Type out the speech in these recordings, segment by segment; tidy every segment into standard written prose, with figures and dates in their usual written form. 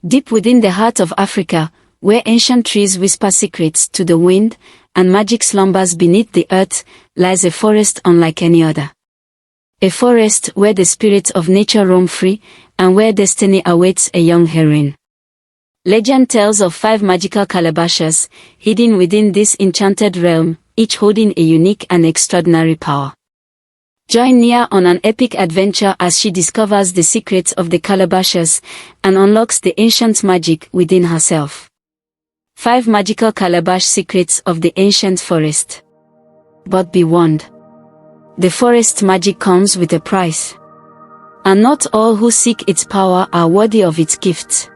Deep within the heart of Africa, where ancient trees whisper secrets to the wind, and magic slumbers beneath the earth, lies a forest unlike any other. A forest where the spirits of nature roam free, and where destiny awaits a young heroine. Legend tells of 5 magical calabashes, hidden within this enchanted realm, each holding a unique and extraordinary power. Join Nia on an epic adventure as she discovers the secrets of the calabashes, and unlocks the ancient magic within herself. 5 magical calabash secrets of the ancient forest. But be warned. The forest magic comes with a price. And not all who seek its power are worthy of its gifts.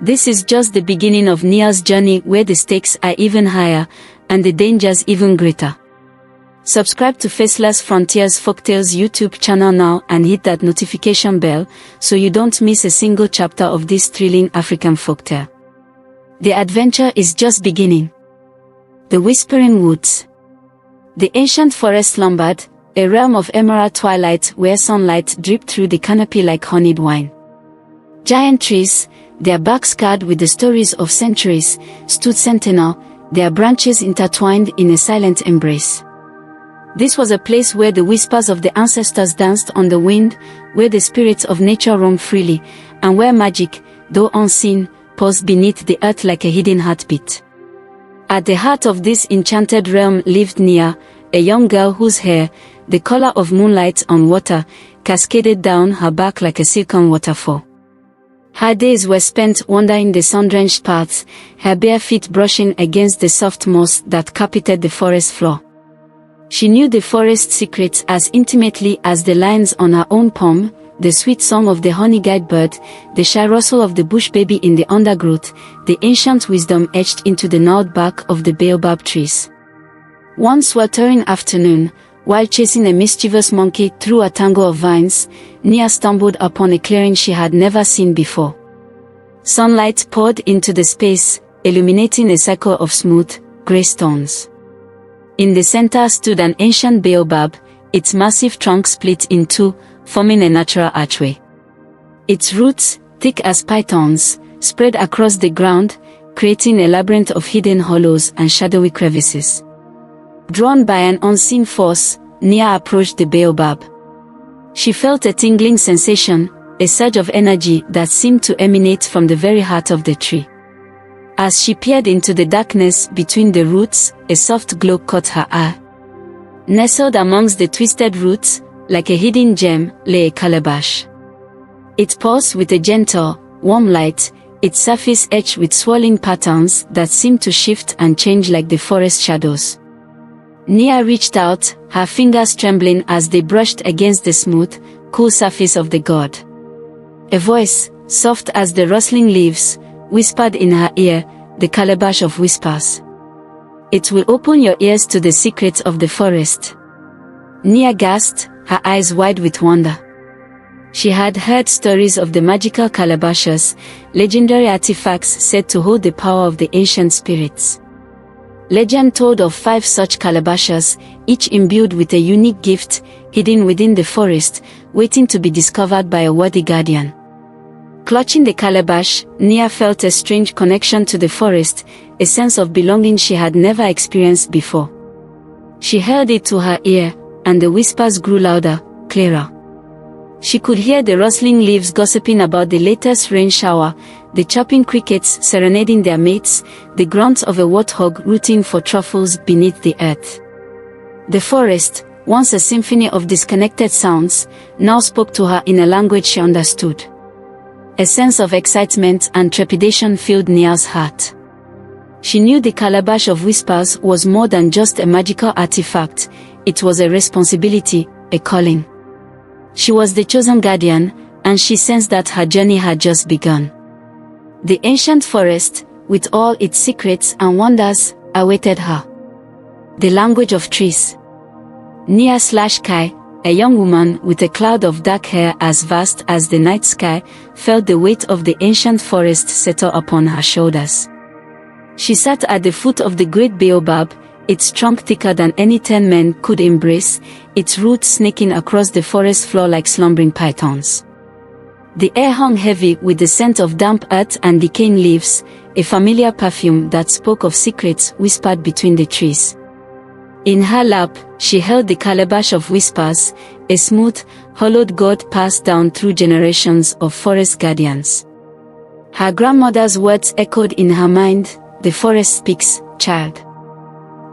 This is just the beginning of Nia's journey, where the stakes are even higher, and the dangers even greater. Subscribe to Faceless Frontiers Folktales YouTube channel now and hit that notification bell so you don't miss a single chapter of this thrilling African folktale. The adventure is just beginning. The Whispering Woods. The ancient forest slumbered, a realm of emerald twilight where sunlight dripped through the canopy like honeyed wine. Giant trees, their barks scarred with the stories of centuries, stood sentinel, their branches intertwined in a silent embrace. This was a place where the whispers of the ancestors danced on the wind, where the spirits of nature roamed freely, and where magic, though unseen, paused beneath the earth like a hidden heartbeat. At the heart of this enchanted realm lived Nia, a young girl whose hair, the color of moonlight on water, cascaded down her back like a silken waterfall. Her days were spent wandering the sun-drenched paths, her bare feet brushing against the soft moss that carpeted the forest floor. She knew the forest secrets as intimately as the lines on her own palm, the sweet song of the honey-guide bird, the shy rustle of the bush baby in the undergrowth, the ancient wisdom etched into the gnarled bark of the baobab trees. One sweltering afternoon, while chasing a mischievous monkey through a tangle of vines, Nia stumbled upon a clearing she had never seen before. Sunlight poured into the space, illuminating a circle of smooth, grey stones. In the center stood an ancient baobab, its massive trunk split in two, forming a natural archway. Its roots, thick as pythons, spread across the ground, creating a labyrinth of hidden hollows and shadowy crevices. Drawn by an unseen force, Nia approached the baobab. She felt a tingling sensation, a surge of energy that seemed to emanate from the very heart of the tree. As she peered into the darkness between the roots, a soft glow caught her eye. Nestled amongst the twisted roots, like a hidden gem, lay a calabash. It pulsed with a gentle, warm light, its surface etched with swirling patterns that seemed to shift and change like the forest shadows. Nia reached out, her fingers trembling as they brushed against the smooth, cool surface of the god. A voice, soft as the rustling leaves, whispered in her ear, the calabash of whispers. It will open your ears to the secrets of the forest. Nia gasped, her eyes wide with wonder. She had heard stories of the magical calabashes, legendary artifacts said to hold the power of the ancient spirits. Legend told of 5 such calabashes, each imbued with a unique gift, hidden within the forest, waiting to be discovered by a worthy guardian. Clutching the calabash, Nia felt a strange connection to the forest, a sense of belonging she had never experienced before. She held it to her ear, and the whispers grew louder, clearer. She could hear the rustling leaves gossiping about the latest rain shower, the chirping crickets serenading their mates, the grunts of a warthog rooting for truffles beneath the earth. The forest, once a symphony of disconnected sounds, now spoke to her in a language she understood. A sense of excitement and trepidation filled Nia's heart. She knew the calabash of whispers was more than just a magical artifact, it was a responsibility, a calling. She was the chosen guardian, and she sensed that her journey had just begun. The ancient forest, with all its secrets and wonders, awaited her. The language of trees. Nia/Kai, a young woman with a cloud of dark hair as vast as the night sky, felt the weight of the ancient forest settle upon her shoulders. She sat at the foot of the great baobab, its trunk thicker than any 10 men could embrace, its roots snaking across the forest floor like slumbering pythons. The air hung heavy with the scent of damp earth and decaying leaves, a familiar perfume that spoke of secrets whispered between the trees. In her lap, she held the Calabash of Whispers, a smooth, hollowed gourd passed down through generations of forest guardians. Her grandmother's words echoed in her mind, "The forest speaks, child.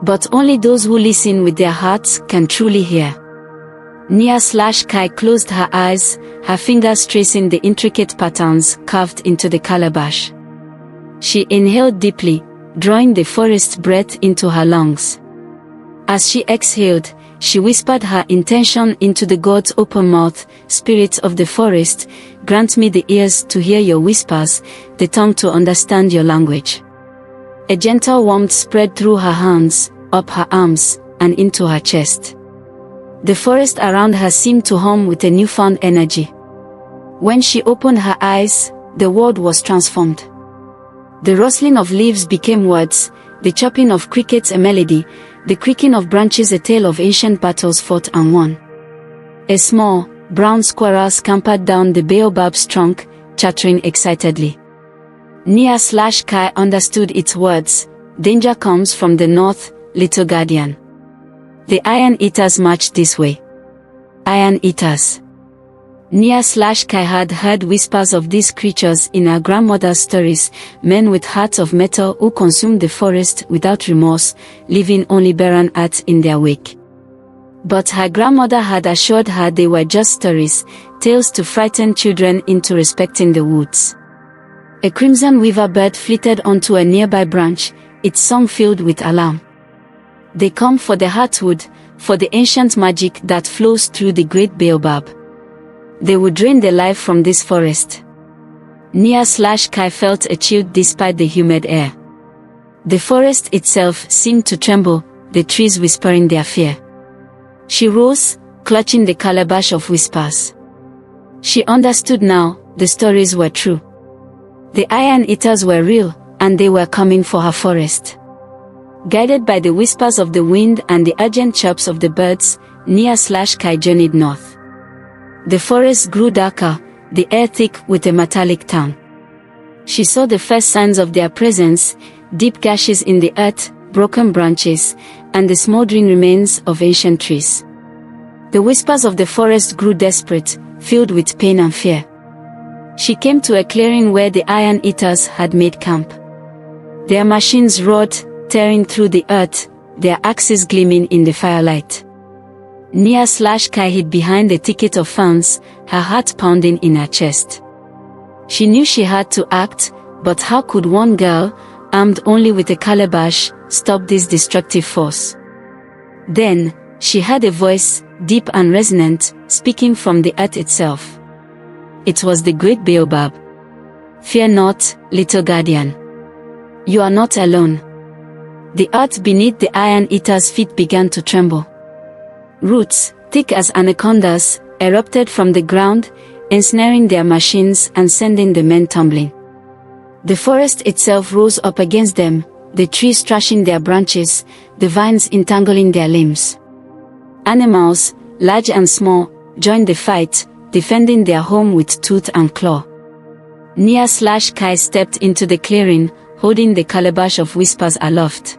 But only those who listen with their hearts can truly hear." Nia/Kai closed her eyes, her fingers tracing the intricate patterns carved into the calabash. She inhaled deeply, drawing the forest breath into her lungs. As she exhaled, she whispered her intention into the god's open mouth, "Spirits of the forest, grant me the ears to hear your whispers, the tongue to understand your language." A gentle warmth spread through her hands, up her arms, and into her chest. The forest around her seemed to hum with a newfound energy. When she opened her eyes, the world was transformed. The rustling of leaves became words, the chopping of crickets a melody, the creaking of branches a tale of ancient battles fought and won. A small, brown squirrel scampered down the baobab's trunk, chattering excitedly. Nia/Kai understood its words, "Danger comes from the north, little guardian. The Iron Eaters march this way." Iron Eaters. Nia/Kai had heard whispers of these creatures in her grandmother's stories, men with hearts of metal who consumed the forest without remorse, leaving only barren earth in their wake. But her grandmother had assured her they were just stories, tales to frighten children into respecting the woods. A crimson weaver bird flitted onto a nearby branch, its song filled with alarm. They come for the heartwood, for the ancient magic that flows through the great baobab. They would drain the life from this forest. Nia/Kai felt a chill despite the humid air. The forest itself seemed to tremble, the trees whispering their fear. She rose, clutching the Calabash of Whispers. She understood now, the stories were true. The Iron Eaters were real, and they were coming for her forest. Guided by the whispers of the wind and the urgent chirps of the birds, Nia/Kai journeyed north. The forest grew darker, the air thick with a metallic tang. She saw the first signs of their presence, deep gashes in the earth, broken branches, and the smoldering remains of ancient trees. The whispers of the forest grew desperate, filled with pain and fear. She came to a clearing where the Iron Eaters had made camp. Their machines roared, tearing through the earth, their axes gleaming in the firelight. Nia/Kai hid behind the thicket of ferns, her heart pounding in her chest. She knew she had to act, but how could one girl, armed only with a calabash, stop this destructive force? Then, she heard a voice, deep and resonant, speaking from the earth itself. It was the great baobab. "Fear not, little guardian. You are not alone." The earth beneath the Iron Eaters' feet began to tremble. Roots, thick as anacondas, erupted from the ground, ensnaring their machines and sending the men tumbling. The forest itself rose up against them, the trees thrashing their branches, the vines entangling their limbs. Animals, large and small, joined the fight, defending their home with tooth and claw. Nia/Kai stepped into the clearing, holding the Calabash of Whispers aloft.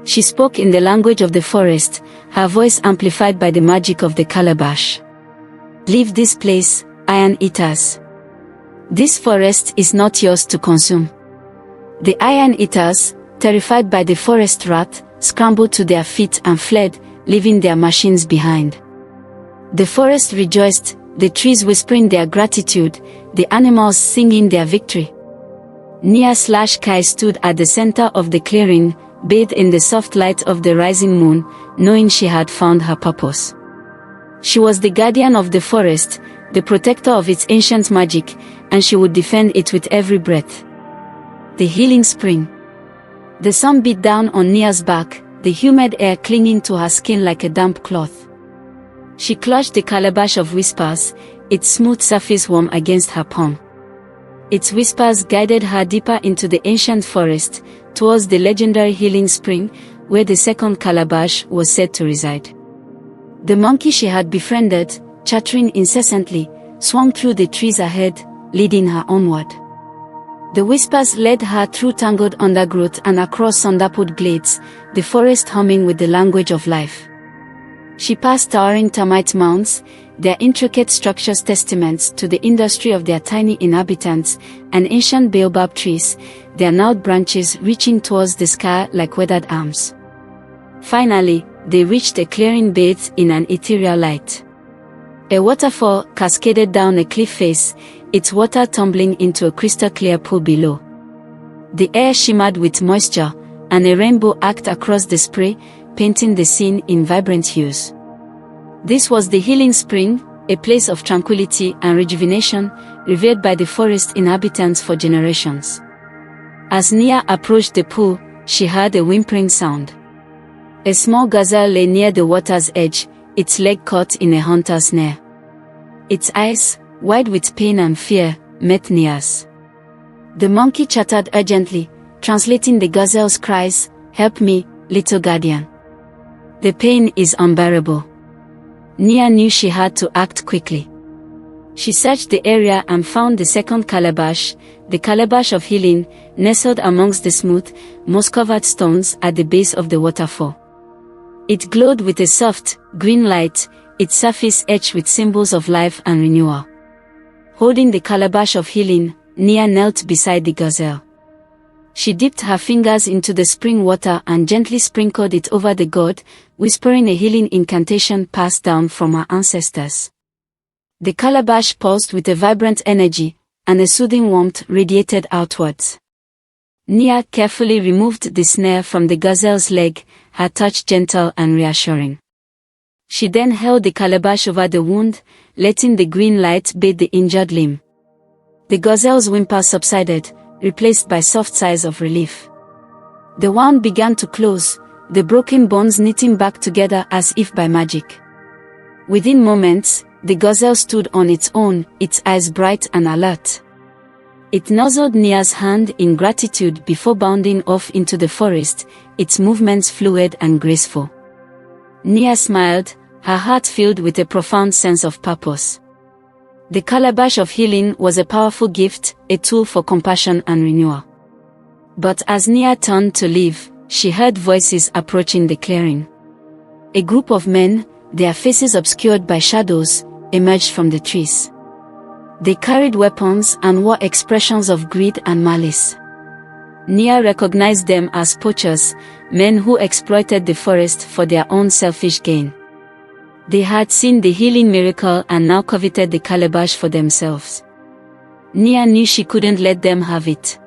She spoke in the language of the forest, her voice amplified by the magic of the calabash. "Leave this place, Iron Eaters. This forest is not yours to consume." The Iron Eaters, terrified by the forest wrath, scrambled to their feet and fled, leaving their machines behind. The forest rejoiced, the trees whispering their gratitude, the animals singing their victory. Nia/Kai stood at the center of the clearing, bathed in the soft light of the rising moon, knowing she had found her purpose. She was the guardian of the forest, the protector of its ancient magic, and she would defend it with every breath. The healing spring. The sun beat down on Nia's back, the humid air clinging to her skin like a damp cloth. She clutched the Calabash of Whispers, its smooth surface warm against her palm. Its whispers guided her deeper into the ancient forest, towards the legendary healing spring, where the second Calabash was said to reside. The monkey she had befriended, chattering incessantly, swung through the trees ahead, leading her onward. The whispers led her through tangled undergrowth and across thunderbolt glades, the forest humming with the language of life. She passed towering termite mounds, their intricate structures testaments to the industry of their tiny inhabitants, and ancient baobab trees, their gnarled branches reaching towards the sky like weathered arms. Finally, they reached a clearing bathed in an ethereal light. A waterfall cascaded down a cliff face, its water tumbling into a crystal-clear pool below. The air shimmered with moisture, and a rainbow arced across the spray, painting the scene in vibrant hues. This was the healing spring, a place of tranquility and rejuvenation, revered by the forest inhabitants for generations. As Nia approached the pool, she heard a whimpering sound. A small gazelle lay near the water's edge, its leg caught in a hunter's snare. Its eyes, wide with pain and fear, met Nia's. The monkey chattered urgently, translating the gazelle's cries, "Help me, little guardian. The pain is unbearable." Nia knew she had to act quickly. She searched the area and found the second calabash, the calabash of healing, nestled amongst the smooth, moss-covered stones at the base of the waterfall. It glowed with a soft, green light, its surface etched with symbols of life and renewal. Holding the calabash of healing, Nia knelt beside the gazelle. She dipped her fingers into the spring water and gently sprinkled it over the god, whispering a healing incantation passed down from her ancestors. The calabash pulsed with a vibrant energy, and a soothing warmth radiated outwards. Nia carefully removed the snare from the gazelle's leg, her touch gentle and reassuring. She then held the calabash over the wound, letting the green light bathe the injured limb. The gazelle's whimper subsided, replaced by soft sighs of relief. The wound began to close, the broken bones knitting back together as if by magic. Within moments, the gazelle stood on its own, its eyes bright and alert. It nuzzled Nia's hand in gratitude before bounding off into the forest, its movements fluid and graceful. Nia smiled, her heart filled with a profound sense of purpose. The calabash of healing was a powerful gift, a tool for compassion and renewal. But as Nia turned to leave, she heard voices approaching the clearing. A group of men, their faces obscured by shadows, emerged from the trees. They carried weapons and wore expressions of greed and malice. Nia recognized them as poachers, men who exploited the forest for their own selfish gain. They had seen the healing miracle and now coveted the calabash for themselves. Nia knew she couldn't let them have it.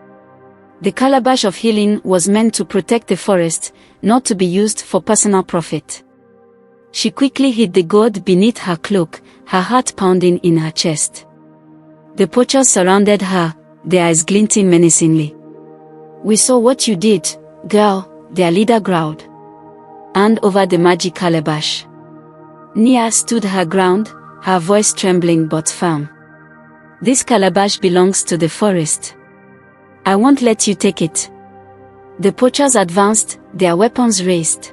The calabash of healing was meant to protect the forest, not to be used for personal profit. She quickly hid the gourd beneath her cloak, her heart pounding in her chest. The poachers surrounded her, their eyes glinting menacingly. "We saw what you did, girl," their leader growled. "Hand over the magic calabash." Nia stood her ground, her voice trembling but firm. "This calabash belongs to the forest. I won't let you take it." The poachers advanced, their weapons raised.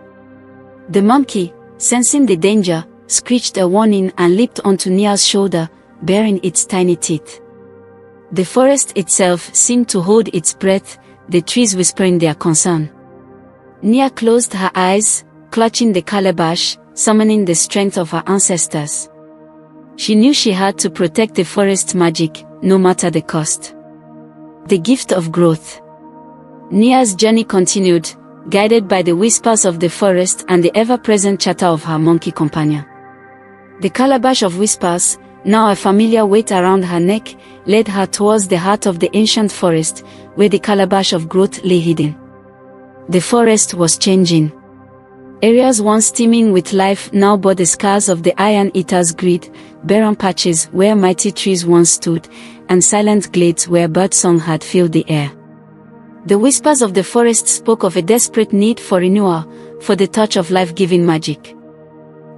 The monkey, sensing the danger, screeched a warning and leaped onto Nia's shoulder, baring its tiny teeth. The forest itself seemed to hold its breath, the trees whispering their concern. Nia closed her eyes, clutching the calabash, summoning the strength of her ancestors. She knew she had to protect the forest's magic, no matter the cost. The gift of growth. Nia's journey continued, guided by the whispers of the forest and the ever-present chatter of her monkey companion. The calabash of whispers, now a familiar weight around her neck, led her towards the heart of the ancient forest, where the calabash of growth lay hidden. The forest was changing. Areas once teeming with life now bore the scars of the Iron Eater's greed, barren patches where mighty trees once stood, and silent glades where birdsong had filled the air. The whispers of the forest spoke of a desperate need for renewal, for the touch of life-giving magic.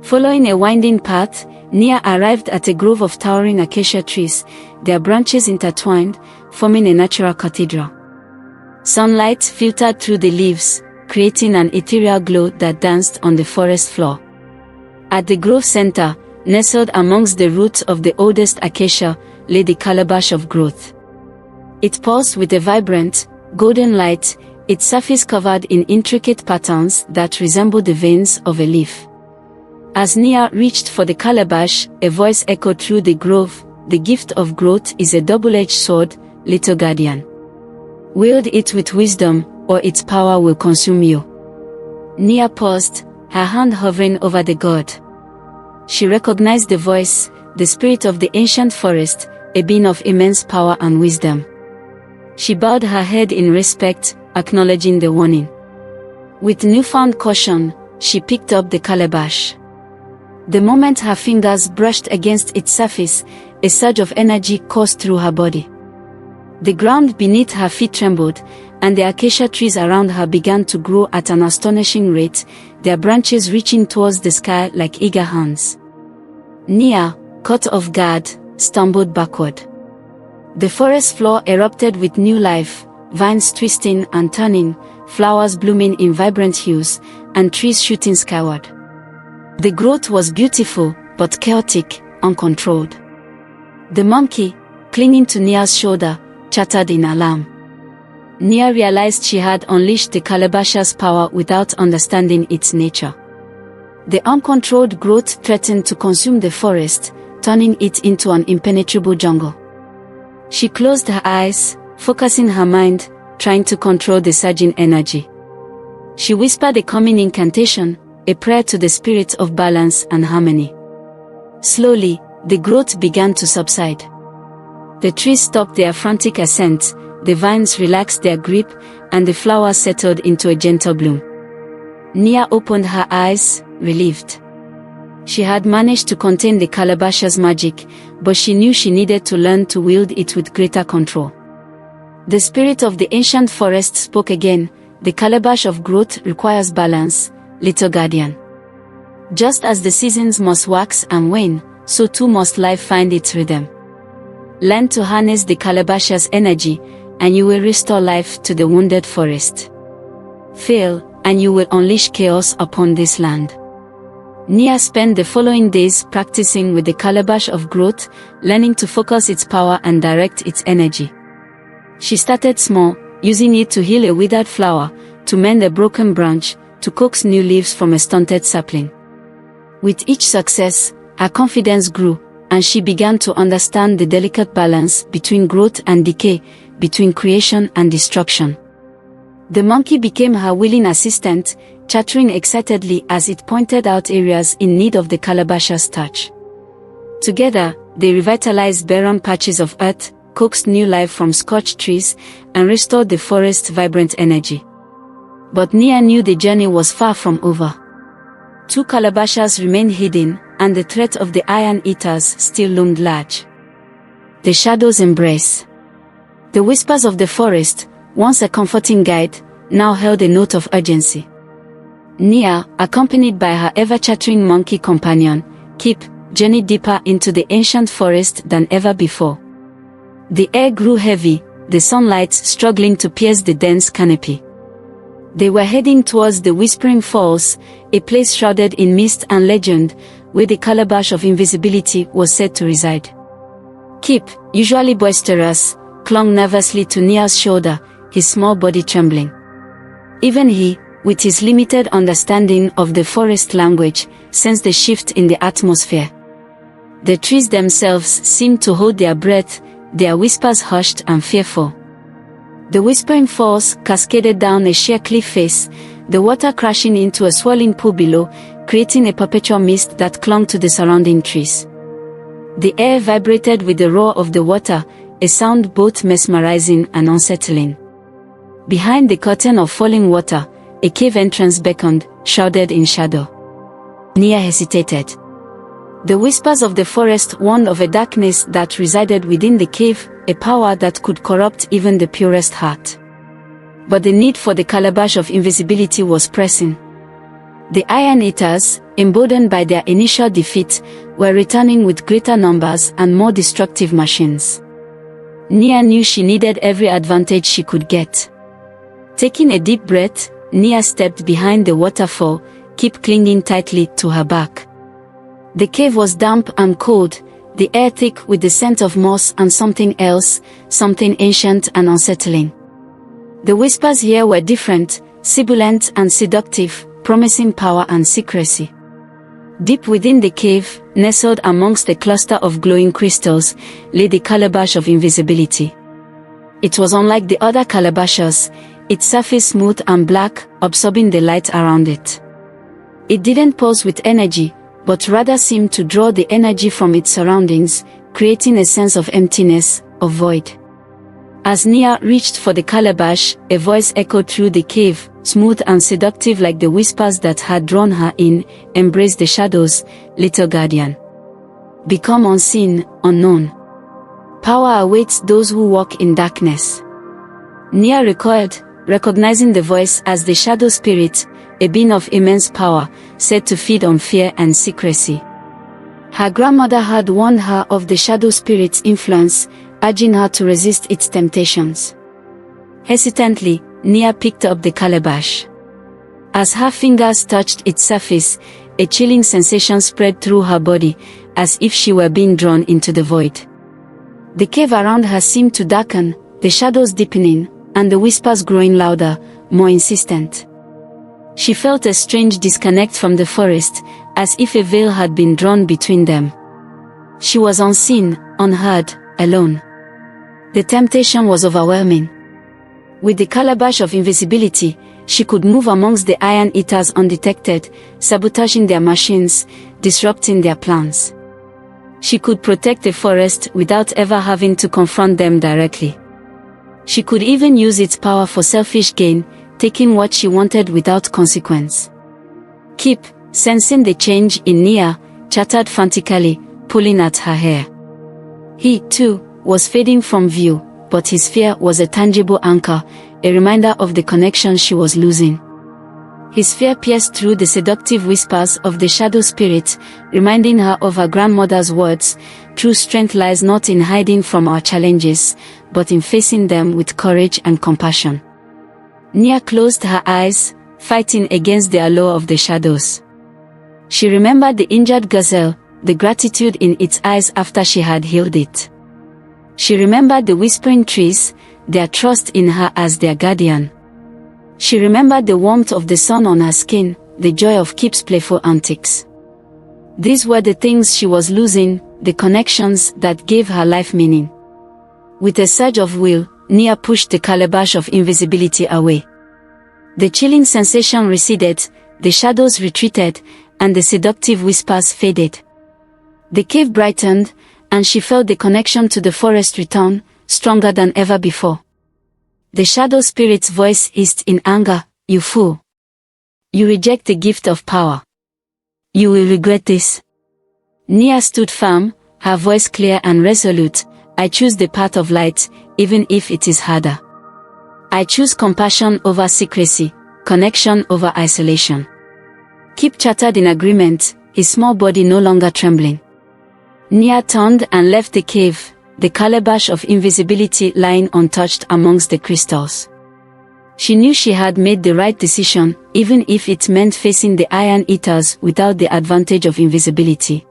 Following a winding path, Nia arrived at a grove of towering acacia trees, their branches intertwined, forming a natural cathedral. Sunlight filtered through the leaves, creating an ethereal glow that danced on the forest floor. At the grove center, nestled amongst the roots of the oldest acacia, lay the calabash of growth. It pulsed with a vibrant, golden light, its surface covered in intricate patterns that resembled the veins of a leaf. As Nia reached for the calabash, a voice echoed through the grove, "The gift of growth is a double-edged sword, little guardian. Wield it with wisdom, or its power will consume you." Nia paused, her hand hovering over the god. She recognized the voice, the spirit of the ancient forest, a being of immense power and wisdom. She bowed her head in respect, acknowledging the warning. With newfound caution, she picked up the calabash. The moment her fingers brushed against its surface, a surge of energy coursed through her body. The ground beneath her feet trembled, and the acacia trees around her began to grow at an astonishing rate, their branches reaching towards the sky like eager hands. Nia, caught off guard, stumbled backward. The forest floor erupted with new life, vines twisting and turning, flowers blooming in vibrant hues, and trees shooting skyward. The growth was beautiful, but chaotic, uncontrolled. The monkey, clinging to Nia's shoulder, chattered in alarm. Nia realized she had unleashed the calabash's power without understanding its nature. The uncontrolled growth threatened to consume the forest, turning it into an impenetrable jungle. She closed her eyes, focusing her mind, trying to control the surging energy. She whispered a calming incantation, a prayer to the spirit of balance and harmony. Slowly, the growth began to subside. The trees stopped their frantic ascent, the vines relaxed their grip, and the flowers settled into a gentle bloom. Nia opened her eyes, relieved. She had managed to contain the calabash's magic, but she knew she needed to learn to wield it with greater control. The spirit of the ancient forest spoke again, "The calabash of growth requires balance, little guardian. Just as the seasons must wax and wane, so too must life find its rhythm. Learn to harness the calabash's energy, and you will restore life to the wounded forest. Fail, and you will unleash chaos upon this land." Nia spent the following days practicing with the calabash of growth, learning to focus its power and direct its energy. She started small, using it to heal a withered flower, to mend a broken branch, to coax new leaves from a stunted sapling. With each success, her confidence grew, and she began to understand the delicate balance between growth and decay, between creation and destruction. The monkey became her willing assistant, chattering excitedly as it pointed out areas in need of the calabash's touch. Together, they revitalized barren patches of earth, coaxed new life from scorched trees, and restored the forest's vibrant energy. But Nia knew the journey was far from over. 2 calabashas remained hidden, and the threat of the iron eaters still loomed large. The shadows embrace. The whispers of the forest, once a comforting guide, now held a note of urgency. Nia, accompanied by her ever-chattering monkey companion, Kip, journeyed deeper into the ancient forest than ever before. The air grew heavy, the sunlight struggling to pierce the dense canopy. They were heading towards the Whispering Falls, a place shrouded in mist and legend, where the calabash of invisibility was said to reside. Kip, usually boisterous, clung nervously to Nia's shoulder, his small body trembling. Even he, with his limited understanding of the forest language, sensed the shift in the atmosphere. The trees themselves seemed to hold their breath, their whispers hushed and fearful. The Whispering Falls cascaded down a sheer cliff face, the water crashing into a swirling pool below, creating a perpetual mist that clung to the surrounding trees. The air vibrated with the roar of the water, a sound both mesmerizing and unsettling. Behind the curtain of falling water, a cave entrance beckoned, shrouded in shadow. Nia hesitated. The whispers of the forest warned of a darkness that resided within the cave, a power that could corrupt even the purest heart. But the need for the calabash of invisibility was pressing. The Iron Eaters, emboldened by their initial defeat, were returning with greater numbers and more destructive machines. Nia knew she needed every advantage she could get. Taking a deep breath, Nia stepped behind the waterfall, Kip clinging tightly to her back. The cave was damp and cold, the air thick with the scent of moss and something else, something ancient and unsettling. The whispers here were different, sibilant and seductive, promising power and secrecy. Deep within the cave, nestled amongst a cluster of glowing crystals, lay the Calabash of Invisibility. It was unlike the other calabashes, its surface smooth and black, absorbing the light around it. It didn't pulse with energy, but rather seemed to draw the energy from its surroundings, creating a sense of emptiness, of void. As Nia reached for the calabash, a voice echoed through the cave, smooth and seductive like the whispers that had drawn her in. Embrace the shadows, little guardian. Become unseen, unknown. Power awaits those who walk in darkness. Nia recoiled, recognizing the voice as the shadow spirit, a being of immense power, said to feed on fear and secrecy. Her grandmother had warned her of the shadow spirit's influence, urging her to resist its temptations. Hesitantly, Nia picked up the calabash. As her fingers touched its surface, a chilling sensation spread through her body, as if she were being drawn into the void. The cave around her seemed to darken, the shadows deepening, and the whispers growing louder, more insistent. She felt a strange disconnect from the forest, as if a veil had been drawn between them. She was unseen, unheard, alone. The temptation was overwhelming. With the Calabash of Invisibility, she could move amongst the Iron Eaters undetected, sabotaging their machines, disrupting their plans. She could protect the forest without ever having to confront them directly. She could even use its power for selfish gain, taking what she wanted without consequence. Kip, sensing the change in Nia, chattered frantically, pulling at her hair. He, too, was fading from view, but his fear was a tangible anchor, a reminder of the connection she was losing. His fear pierced through the seductive whispers of the shadow spirit, reminding her of her grandmother's words, "True strength lies not in hiding from our challenges, but in facing them with courage and compassion." Nia closed her eyes, fighting against the allure of the shadows. She remembered the injured gazelle, the gratitude in its eyes after she had healed it. She remembered the whispering trees, their trust in her as their guardian. She remembered the warmth of the sun on her skin, the joy of Kip's playful antics. These were the things she was losing, the connections that gave her life meaning. With a surge of will, Nia pushed the Calabash of Invisibility away. The chilling sensation receded, the shadows retreated, and the seductive whispers faded. The cave brightened, and she felt the connection to the forest return, stronger than ever before. The shadow spirit's voice hissed in anger, "You fool! You reject the gift of power. You will regret this." Nia stood firm, her voice clear and resolute. "I choose the path of light, even if it is harder. I choose compassion over secrecy, connection over isolation." Kip chattered in agreement, his small body no longer trembling. Nia turned and left the cave, the Calabash of Invisibility lying untouched amongst the crystals. She knew she had made the right decision, even if it meant facing the Iron Eaters without the advantage of invisibility.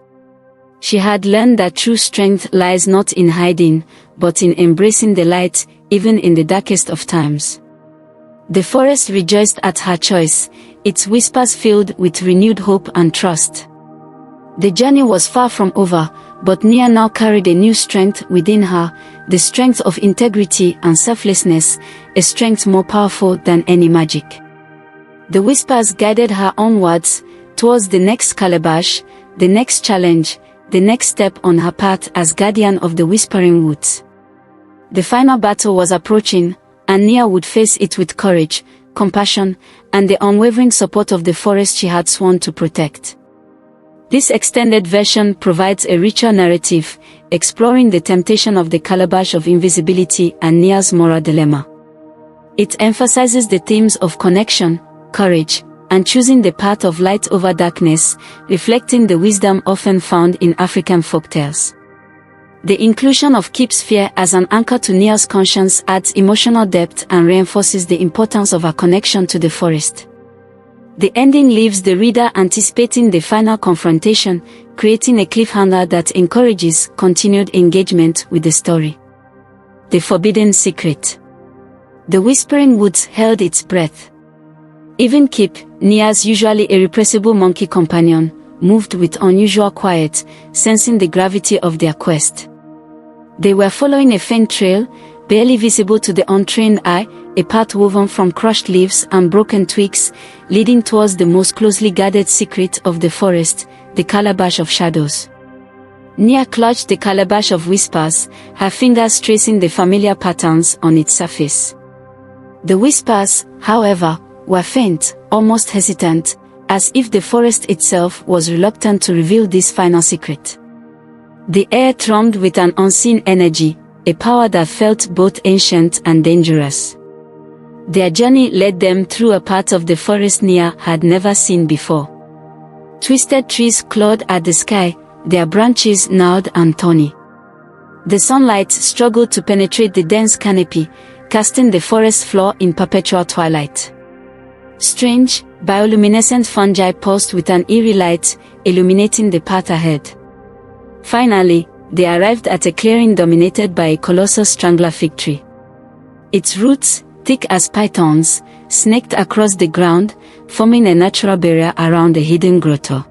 She had learned that true strength lies not in hiding, but in embracing the light, even in the darkest of times. The forest rejoiced at her choice, its whispers filled with renewed hope and trust. The journey was far from over, but Nia now carried a new strength within her, the strength of integrity and selflessness, a strength more powerful than any magic. The whispers guided her onwards, towards the next calabash, the next challenge, the next step on her path as guardian of the Whispering Woods. The final battle was approaching, and Nia would face it with courage, compassion, and the unwavering support of the forest she had sworn to protect. This extended version provides a richer narrative, exploring the temptation of the Calabash of Invisibility and Nia's moral dilemma. It emphasizes the themes of connection, courage, and choosing the path of light over darkness, reflecting the wisdom often found in African folktales. The inclusion of Kip's fear as an anchor to Nia's conscience adds emotional depth and reinforces the importance of her connection to the forest. The ending leaves the reader anticipating the final confrontation, creating a cliffhanger that encourages continued engagement with the story. The Forbidden Secret. The Whispering Woods held its breath. Even Kip, Nia's usually irrepressible monkey companion, moved with unusual quiet, sensing the gravity of their quest. They were following a faint trail, barely visible to the untrained eye, a path woven from crushed leaves and broken twigs, leading towards the most closely guarded secret of the forest, the Calabash of Shadows. Nia clutched the Calabash of Whispers, her fingers tracing the familiar patterns on its surface. The whispers, however, were faint, almost hesitant, as if the forest itself was reluctant to reveal this final secret. The air thrummed with an unseen energy, a power that felt both ancient and dangerous. Their journey led them through a part of the forest Nia had never seen before. Twisted trees clawed at the sky, their branches gnarled and thorny. The sunlight struggled to penetrate the dense canopy, casting the forest floor in perpetual twilight. Strange, bioluminescent fungi pulsed with an eerie light, illuminating the path ahead. Finally, they arrived at a clearing dominated by a colossal strangler fig tree. Its roots, thick as pythons, snaked across the ground, forming a natural barrier around a hidden grotto.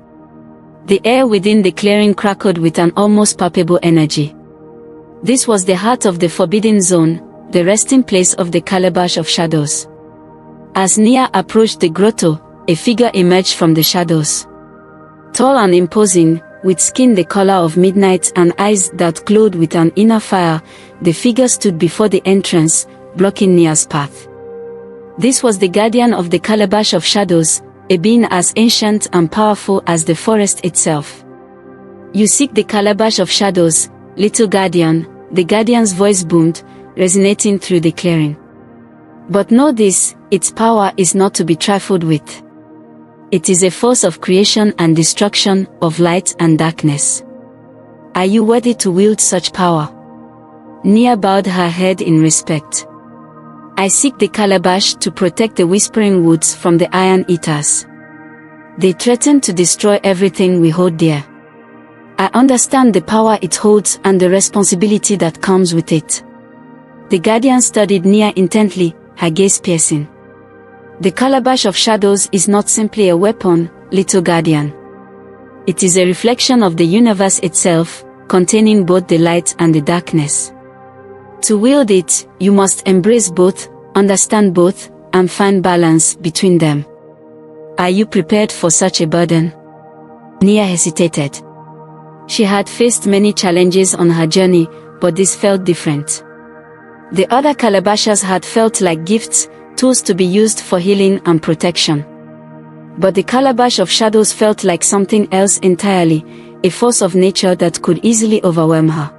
The air within the clearing crackled with an almost palpable energy. This was the heart of the Forbidden Zone, the resting place of the Calabash of Shadows. As Nia approached the grotto, a figure emerged from the shadows. Tall and imposing, with skin the color of midnight and eyes that glowed with an inner fire, the figure stood before the entrance, blocking Nia's path. This was the guardian of the Calabash of Shadows, a being as ancient and powerful as the forest itself. "You seek the Calabash of Shadows, little guardian," the guardian's voice boomed, resonating through the clearing. "But know this, its power is not to be trifled with. It is a force of creation and destruction, of light and darkness. Are you worthy to wield such power?" Nia bowed her head in respect. "I seek the Calabash to protect the Whispering Woods from the Iron Eaters. They threaten to destroy everything we hold dear. I understand the power it holds and the responsibility that comes with it." The guardian studied Nia intently, her gaze piercing. "The Calabash of Shadows is not simply a weapon, little guardian. It is a reflection of the universe itself, containing both the light and the darkness. To wield it, you must embrace both, understand both, and find balance between them. Are you prepared for such a burden?" Nia hesitated. She had faced many challenges on her journey, but this felt different. The other Calabashas had felt like gifts, tools to be used for healing and protection. But the Calabash of Shadows felt like something else entirely, a force of nature that could easily overwhelm her.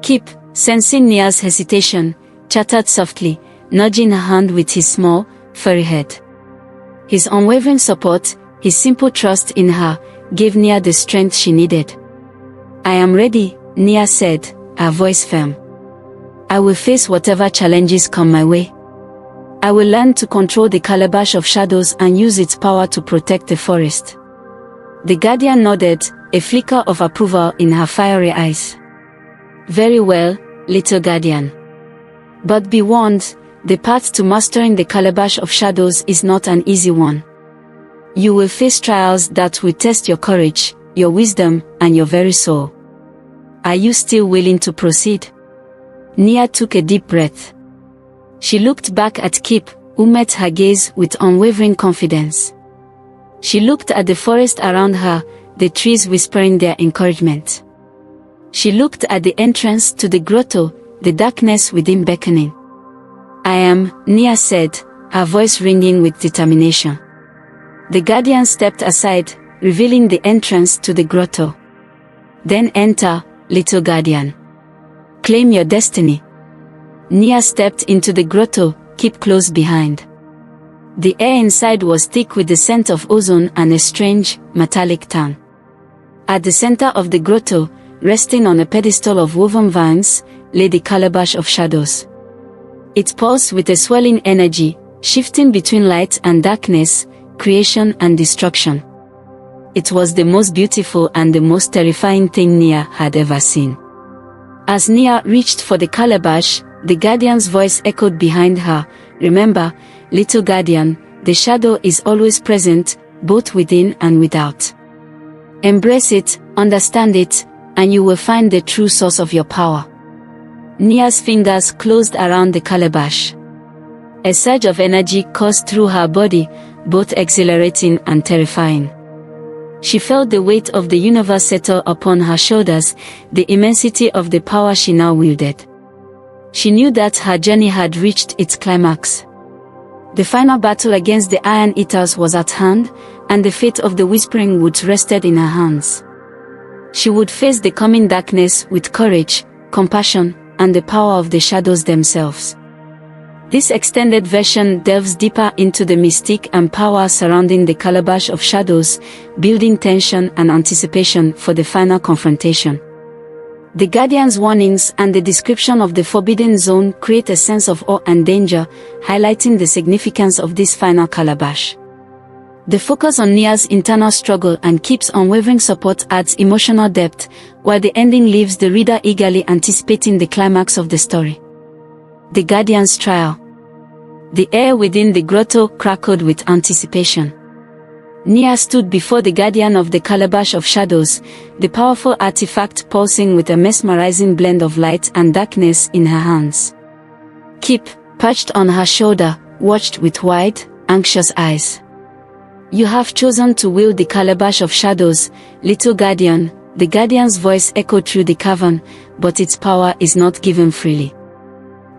Kip, sensing Nia's hesitation, chattered softly, nudging her hand with his small, furry head. His unwavering support, his simple trust in her, gave Nia the strength she needed. "I am ready," Nia said, her voice firm. "I will face whatever challenges come my way. I will learn to control the Calabash of Shadows and use its power to protect the forest." The guardian nodded, a flicker of approval in her fiery eyes. "Very well, little guardian. But be warned, the path to mastering the Calabash of Shadows is not an easy one. You will face trials that will test your courage, your wisdom, and your very soul. Are you still willing to proceed?" Nia took a deep breath. She looked back at Kip, who met her gaze with unwavering confidence. She looked at the forest around her, the trees whispering their encouragement. She looked at the entrance to the grotto, the darkness within beckoning. "I am," Nia said, her voice ringing with determination. The guardian stepped aside, revealing the entrance to the grotto. "Then enter, little guardian. Claim your destiny." Nia stepped into the grotto, Kip close behind. The air inside was thick with the scent of ozone and a strange, metallic tang. At the center of the grotto, resting on a pedestal of woven vines, lay the Calabash of Shadows. It pulsed with a swelling energy, shifting between light and darkness, creation and destruction. it was the most beautiful and the most terrifying thing Nia had ever seen. As Nia reached for the calabash, the guardian's voice echoed behind her, "Remember, little guardian, the shadow is always present, both within and without. Embrace it, understand it, and you will find the true source of your power." Nia's fingers closed around the calabash. A surge of energy coursed through her body, both exhilarating and terrifying. She felt the weight of the universe settle upon her shoulders, the immensity of the power she now wielded. She knew that her journey had reached its climax. The final battle against the Iron Eaters was at hand, and the fate of the Whispering Woods rested in her hands. She would face the coming darkness with courage, compassion, and the power of the shadows themselves. This extended version delves deeper into the mystique and power surrounding the Calabash of Shadows, building tension and anticipation for the final confrontation. The Guardian's warnings and the description of the Forbidden Zone create a sense of awe and danger, highlighting the significance of this final Calabash. The focus on Nia's internal struggle and Kip's unwavering support adds emotional depth, while the ending leaves the reader eagerly anticipating the climax of the story. The Guardian's Trial. The air within the grotto crackled with anticipation. Nia stood before the Guardian of the Calabash of Shadows, the powerful artifact pulsing with a mesmerizing blend of light and darkness in her hands. Kip, perched on her shoulder, watched with wide, anxious eyes. "You have chosen to wield the Calabash of Shadows, little Guardian," the Guardian's voice echoed through the cavern, "but its power is not given freely.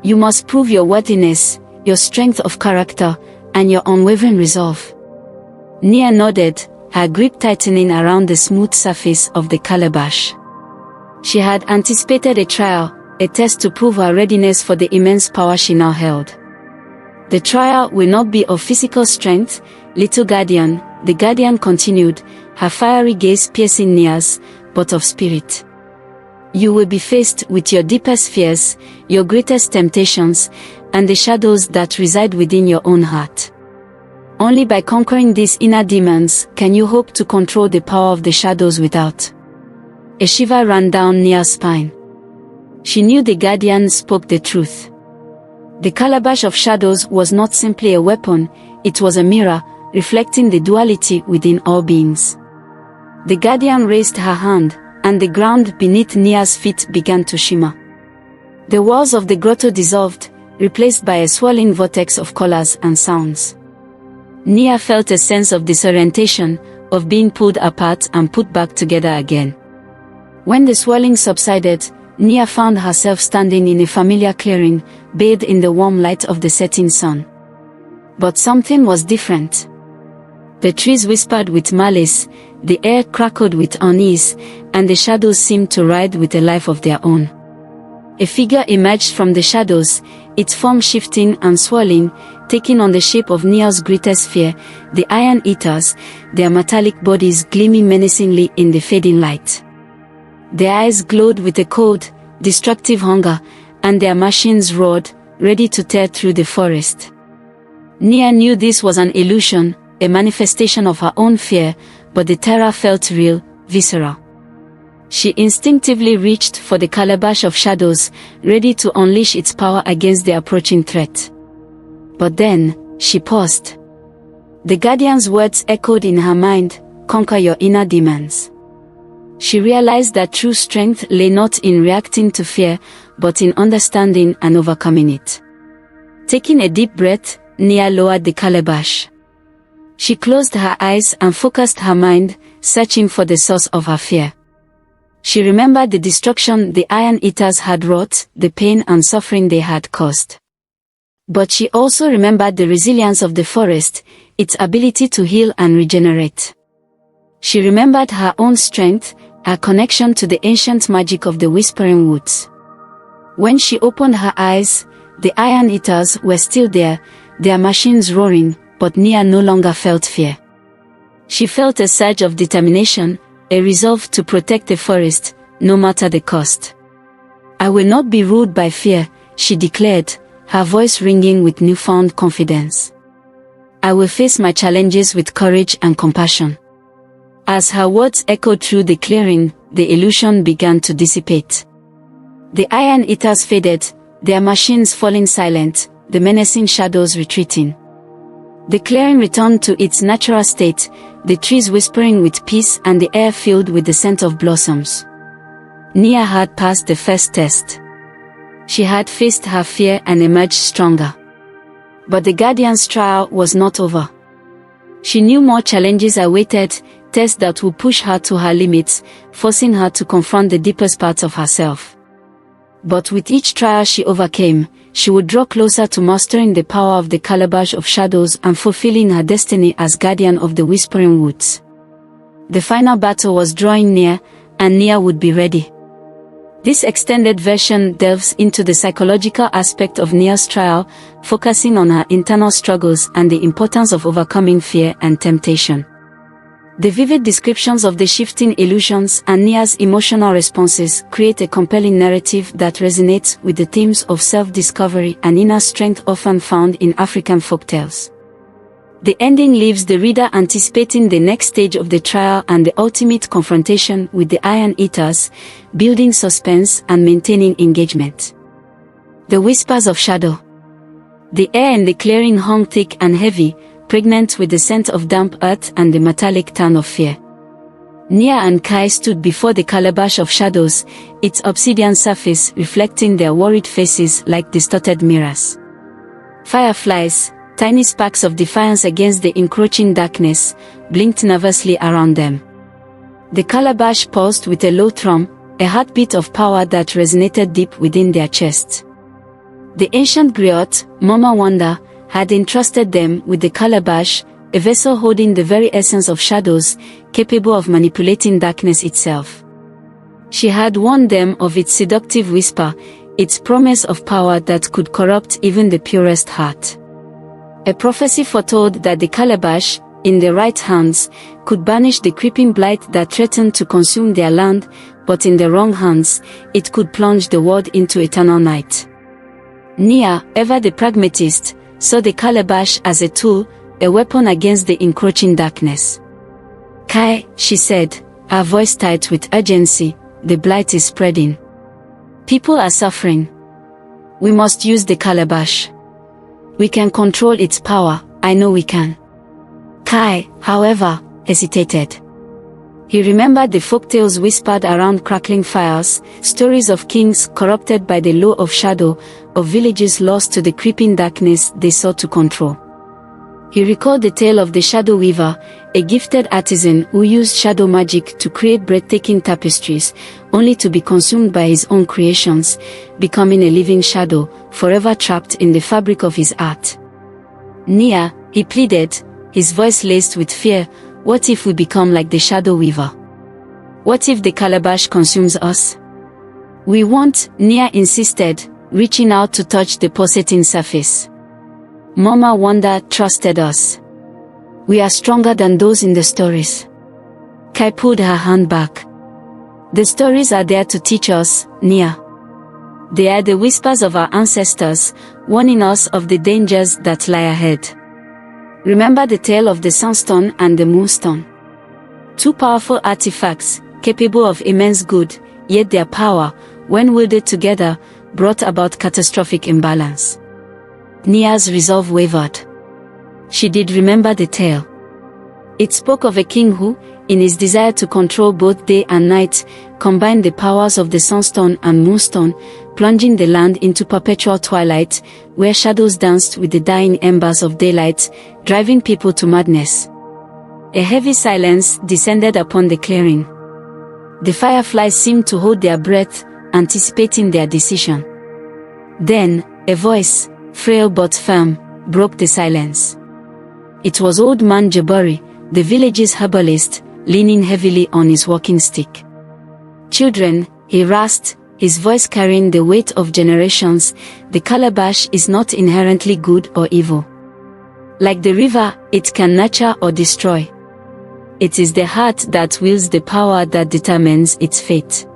You must prove your worthiness, your strength of character, and your unwavering resolve." Nia nodded, her grip tightening around the smooth surface of the calabash. She had anticipated a trial, a test to prove her readiness for the immense power she now held. "The trial will not be of physical strength, little Guardian," the Guardian continued, her fiery gaze piercing Nia's, "but of spirit. You will be faced with your deepest fears, your greatest temptations, and the shadows that reside within your own heart. Only by conquering these inner demons can you hope to control the power of the shadows without." A shiver ran down Nia's spine. She knew the Guardian spoke the truth. The Calabash of Shadows was not simply a weapon, it was a mirror, reflecting the duality within all beings. The Guardian raised her hand, and the ground beneath Nia's feet began to shimmer. The walls of the grotto dissolved, replaced by a swirling vortex of colors and sounds. Nia felt a sense of disorientation, of being pulled apart and put back together again. When the swirling subsided, Nia found herself standing in a familiar clearing, bathed in the warm light of the setting sun. But something was different. The trees whispered with malice, the air crackled with unease, and the shadows seemed to ride with a life of their own. A figure emerged from the shadows, its form shifting and swirling, taking on the shape of Nia's greatest fear, the Iron Eaters, their metallic bodies gleaming menacingly in the fading light. Their eyes glowed with a cold, destructive hunger, and their machines roared, ready to tear through the forest. Nia knew this was an illusion, a manifestation of her own fear, but the terror felt real, visceral. She instinctively reached for the Calabash of Shadows, ready to unleash its power against the approaching threat. But then, she paused. The Guardian's words echoed in her mind, "Conquer your inner demons." She realized that true strength lay not in reacting to fear, but in understanding and overcoming it. Taking a deep breath, Nia lowered the calabash. She closed her eyes and focused her mind, searching for the source of her fear. She remembered the destruction the Iron Eaters had wrought, the pain and suffering they had caused. But she also remembered the resilience of the forest, its ability to heal and regenerate. She remembered her own strength, her connection to the ancient magic of the Whispering Woods. When she opened her eyes, the Iron Eaters were still there, their machines roaring, but Nia no longer felt fear. She felt a surge of determination, a resolve to protect the forest, no matter the cost. "I will not be ruled by fear," she declared, her voice ringing with newfound confidence. "I will face my challenges with courage and compassion. As her words echoed through the clearing, the illusion began to dissipate. The iron eaters faded, their machines falling silent, the menacing shadows retreating. The clearing returned to its natural state, the trees whispering with peace and the air filled with the scent of blossoms. Nia had passed the first test. She had faced her fear and emerged stronger. But the Guardian's trial was not over. She knew more challenges awaited, tests that would push her to her limits, forcing her to confront the deepest parts of herself. But with each trial she overcame, she would draw closer to mastering the power of the Calabash of shadows and fulfilling her destiny as guardian of the Whispering Woods. The final battle was drawing near, and Nia would be ready. This extended version delves into the psychological aspect of Nia's trial, focusing on her internal struggles and the importance of overcoming fear and temptation. The vivid descriptions of the shifting illusions and Nia's emotional responses create a compelling narrative that resonates with the themes of self-discovery and inner strength often found in African folktales. The ending leaves the reader anticipating the next stage of the trial and the ultimate confrontation with the Iron Eaters, building suspense and maintaining engagement. The Whispers of Shadow. The air in the clearing hung thick and heavy, pregnant with the scent of damp earth and the metallic tang of fear. Nia and Kai stood before the Calabash of shadows, its obsidian surface reflecting their worried faces like distorted mirrors. Fireflies, tiny sparks of defiance against the encroaching darkness, blinked nervously around them. The Calabash pulsed with a low thrum, a heartbeat of power that resonated deep within their chests. The ancient griot, Mama Wanda, had entrusted them with the Calabash, a vessel holding the very essence of shadows, capable of manipulating darkness itself. She had warned them of its seductive whisper, its promise of power that could corrupt even the purest heart. A prophecy foretold that the Calabash, in the right hands, could banish the creeping blight that threatened to consume their land, but in the wrong hands, it could plunge the world into eternal night. Nia, ever the pragmatist, saw the Calabash as a tool, a weapon against the encroaching darkness. Kai, she said, her voice tight with urgency, the blight is spreading. People are suffering. We must use the Calabash. We can control its power, I know we can. Kai, however, hesitated. He remembered the folktales whispered around crackling fires, stories of kings corrupted by the law of shadow, of villages lost to the creeping darkness they sought to control. He recalled the tale of the Shadow Weaver, a gifted artisan who used shadow magic to create breathtaking tapestries, only to be consumed by his own creations, becoming a living shadow, forever trapped in the fabric of his art. Nia, he pleaded, his voice laced with fear, what if we become like the Shadow Weaver? What if the Calabash consumes us? We won't, Nia insisted, reaching out to touch the pulsating surface. Mama Wanda trusted us. We are stronger than those in the stories. Kai pulled her hand back. The stories are there to teach us, Nia. They are the whispers of our ancestors, warning us of the dangers that lie ahead. Remember the tale of the Sunstone and the Moonstone. Two powerful artifacts, capable of immense good, yet their power, when wielded together, brought about catastrophic imbalance. Nia's resolve wavered. She did remember the tale. It spoke of a king who, in his desire to control both day and night, combined the powers of the Sunstone and Moonstone, plunging the land into perpetual twilight, where shadows danced with the dying embers of daylight, driving people to madness. A heavy silence descended upon the clearing. The fireflies seemed to hold their breath, anticipating their decision. Then, a voice, frail but firm, broke the silence. It was Old Man Jabari, the village's herbalist, leaning heavily on his walking stick. Children, he rasped, his voice carrying the weight of generations, the Calabash is not inherently good or evil. Like the river, it can nurture or destroy. It is the heart that wields the power that determines its fate.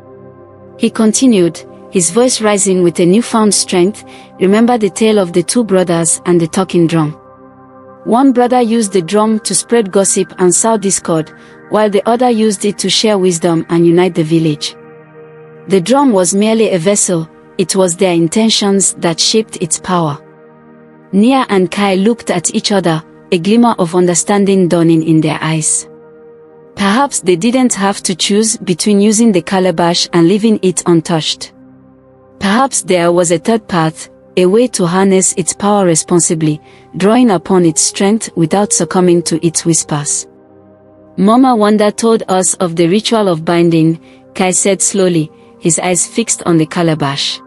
He continued, his voice rising with a newfound strength, remember the tale of the two brothers and the talking drum. One brother used the drum to spread gossip and sow discord, while the other used it to share wisdom and unite the village. The drum was merely a vessel, it was their intentions that shaped its power. Nia and Kai looked at each other, a glimmer of understanding dawning in their eyes. Perhaps they didn't have to choose between using the calabash and leaving it untouched. Perhaps there was a third path, a way to harness its power responsibly, drawing upon its strength without succumbing to its whispers. Mama Wanda told us of the ritual of binding, Kai said slowly, his eyes fixed on the calabash.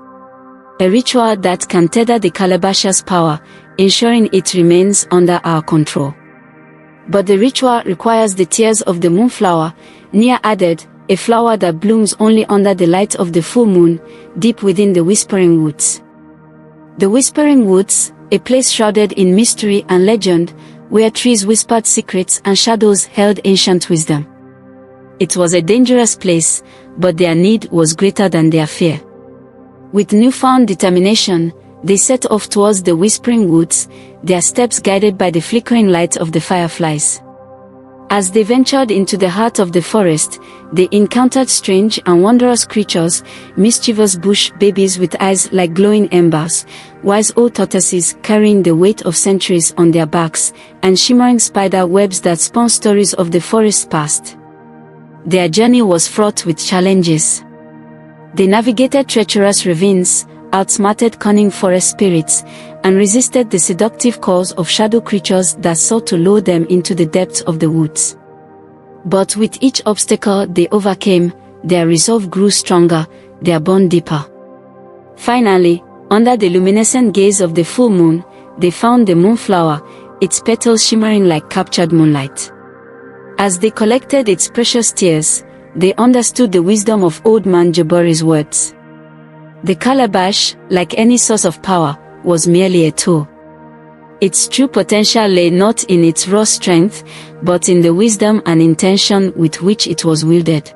A ritual that can tether the calabash's power, ensuring it remains under our control. But the ritual requires the tears of the moonflower, Nia added, a flower that blooms only under the light of the full moon, deep within the Whispering Woods. The Whispering Woods, a place shrouded in mystery and legend, where trees whispered secrets and shadows held ancient wisdom. It was a dangerous place, but their need was greater than their fear. With newfound determination, they set off towards the Whispering Woods, their steps guided by the flickering light of the fireflies. As they ventured into the heart of the forest, they encountered strange and wondrous creatures, mischievous bush babies with eyes like glowing embers, wise old tortoises carrying the weight of centuries on their backs, and shimmering spider webs that spun stories of the forest's past. Their journey was fraught with challenges. They navigated treacherous ravines, outsmarted cunning forest spirits, and resisted the seductive calls of shadow creatures that sought to lure them into the depths of the woods. But with each obstacle they overcame, their resolve grew stronger, their bond deeper. Finally, under the luminescent gaze of the full moon, they found the moonflower, its petals shimmering like captured moonlight. As they collected its precious tears, they understood the wisdom of Old Man Jabari's words. The calabash, like any source of power, was merely a tool. Its true potential lay not in its raw strength, but in the wisdom and intention with which it was wielded.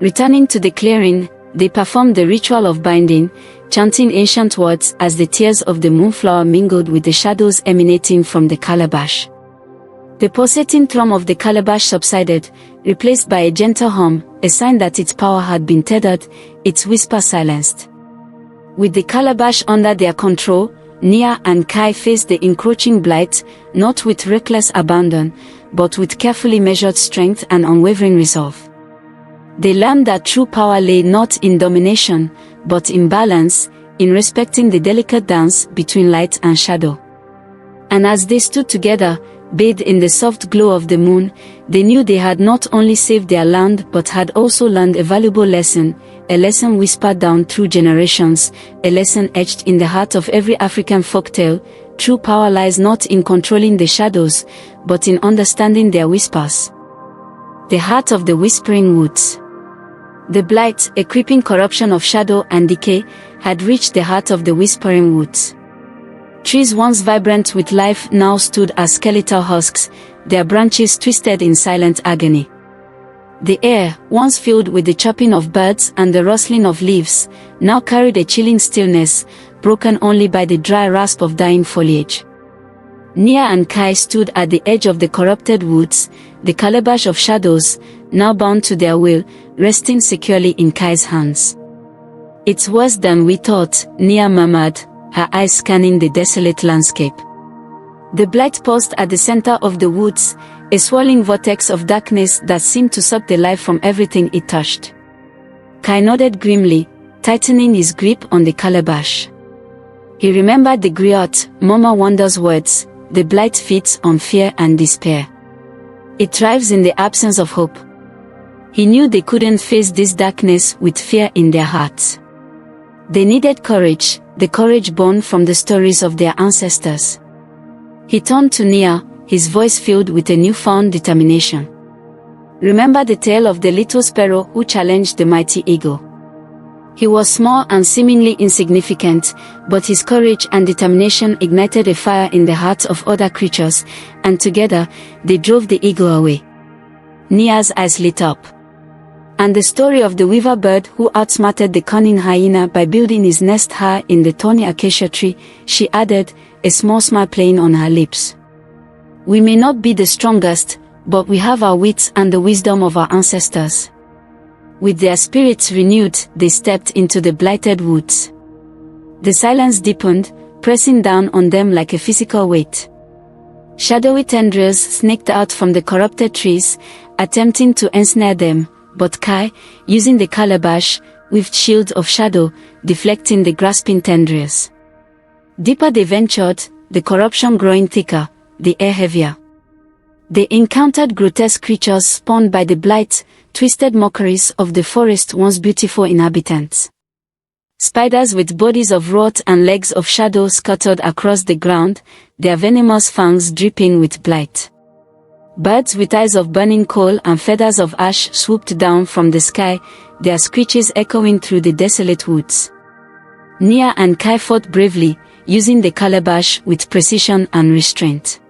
Returning to the clearing, they performed the ritual of binding, chanting ancient words as the tears of the moonflower mingled with the shadows emanating from the calabash. The pulsating thrum of the calabash subsided, replaced by a gentle hum, a sign that its power had been tethered, its whisper silenced. With the calabash under their control, Nia and Kai faced the encroaching blight, not with reckless abandon, but with carefully measured strength and unwavering resolve. They learned that true power lay not in domination, but in balance, in respecting the delicate dance between light and shadow. And as they stood together, bathed in the soft glow of the moon, they knew they had not only saved their land but had also learned a valuable lesson, a lesson whispered down through generations, a lesson etched in the heart of every African folktale. True power lies not in controlling the shadows, but in understanding their whispers. The heart of the Whispering Woods. The blight, a creeping corruption of shadow and decay, had reached the heart of the Whispering Woods. Trees once vibrant with life now stood as skeletal husks, their branches twisted in silent agony. The air, once filled with the chirping of birds and the rustling of leaves, now carried a chilling stillness, broken only by the dry rasp of dying foliage. Nia and Kai stood at the edge of the corrupted woods, the calabash of shadows, now bound to their will, resting securely in Kai's hands. "It's worse than we thought," Nia murmured, her eyes scanning the desolate landscape. The blight paused at the center of the woods, a swirling vortex of darkness that seemed to suck the life from everything it touched. Kai nodded grimly, tightening his grip on the calabash. He remembered the griot, Mama Wanda's words, "The blight feeds on fear and despair. It thrives in the absence of hope." He knew they couldn't face this darkness with fear in their hearts. They needed courage, the courage born from the stories of their ancestors. He turned to Nia, his voice filled with a newfound determination. "Remember the tale of the little sparrow who challenged the mighty eagle. He was small and seemingly insignificant, but his courage and determination ignited a fire in the hearts of other creatures, and together, they drove the eagle away." Nia's eyes lit up. "And the story of the weaver bird who outsmarted the cunning hyena by building his nest high in the thorny acacia tree," she added, a small smile playing on her lips. "We may not be the strongest, but we have our wits and the wisdom of our ancestors. With their spirits renewed, they stepped into the blighted woods. The silence deepened, pressing down on them like a physical weight. Shadowy tendrils snaked out from the corrupted trees, attempting to ensnare them, but Kai, using the calabash, weaved shield of shadow, deflecting the grasping tendrils. Deeper they ventured, the corruption growing thicker, the air heavier. They encountered grotesque creatures spawned by the blight, twisted mockeries of the forest's once beautiful inhabitants. Spiders with bodies of rot and legs of shadow scattered across the ground, their venomous fangs dripping with blight. Birds with eyes of burning coal and feathers of ash swooped down from the sky, their screeches echoing through the desolate woods. Nia and Kai fought bravely, using the calabash with precision and restraint.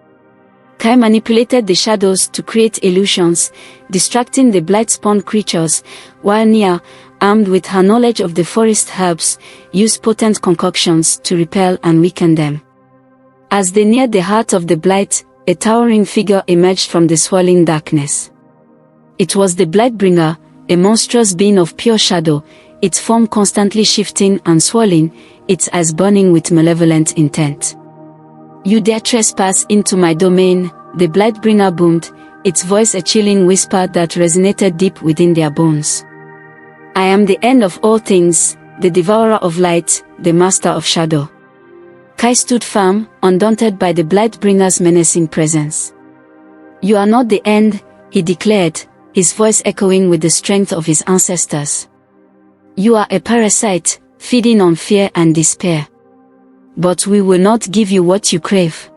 Kai manipulated the shadows to create illusions, distracting the blight-spawned creatures, while Nia, armed with her knowledge of the forest herbs, used potent concoctions to repel and weaken them. As they neared the heart of the blight, a towering figure emerged from the swirling darkness. It was the Blightbringer, a monstrous being of pure shadow, its form constantly shifting and swirling, its eyes burning with malevolent intent. "You dare trespass into my domain," the Blightbringer boomed, its voice a chilling whisper that resonated deep within their bones. "I am the end of all things, the devourer of light, the master of shadow." Kai stood firm, undaunted by the Blightbringer's menacing presence. "You are not the end," he declared, his voice echoing with the strength of his ancestors. "You are a parasite, feeding on fear and despair. But we will not give you what you crave.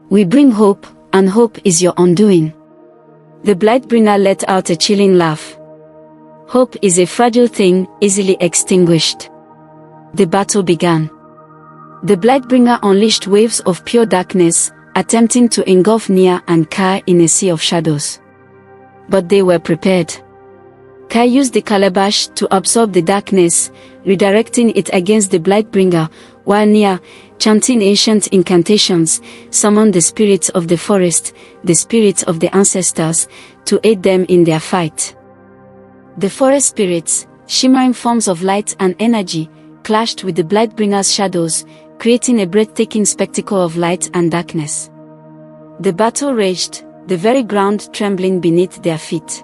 We bring hope, and hope is your undoing." The Blightbringer let out a chilling laugh. "Hope is a fragile thing, easily extinguished." The battle began. The Blightbringer unleashed waves of pure darkness, attempting to engulf Nia and Kai in a sea of shadows. But they were prepared. Kai used the calabash to absorb the darkness, redirecting it against the Blightbringer, while Nia, chanting ancient incantations, summoned the spirits of the forest, the spirits of the ancestors, to aid them in their fight. The forest spirits, shimmering forms of light and energy, clashed with the Blightbringer's shadows, creating a breathtaking spectacle of light and darkness. The battle raged, the very ground trembling beneath their feet.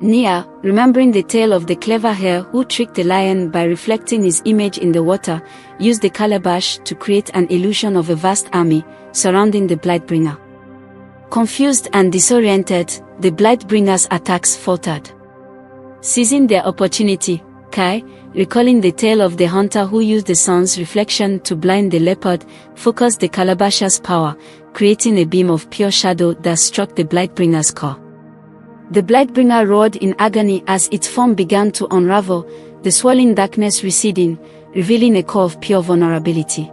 Nia, remembering the tale of the clever hare who tricked the lion by reflecting his image in the water, used the calabash to create an illusion of a vast army, surrounding the Blightbringer. Confused and disoriented, the Blightbringer's attacks faltered. Seizing their opportunity, Kai, recalling the tale of the hunter who used the sun's reflection to blind the leopard, focused the calabash's power, creating a beam of pure shadow that struck the Blightbringer's core. The Blightbringer roared in agony as its form began to unravel, the swirling darkness receding, revealing a core of pure vulnerability.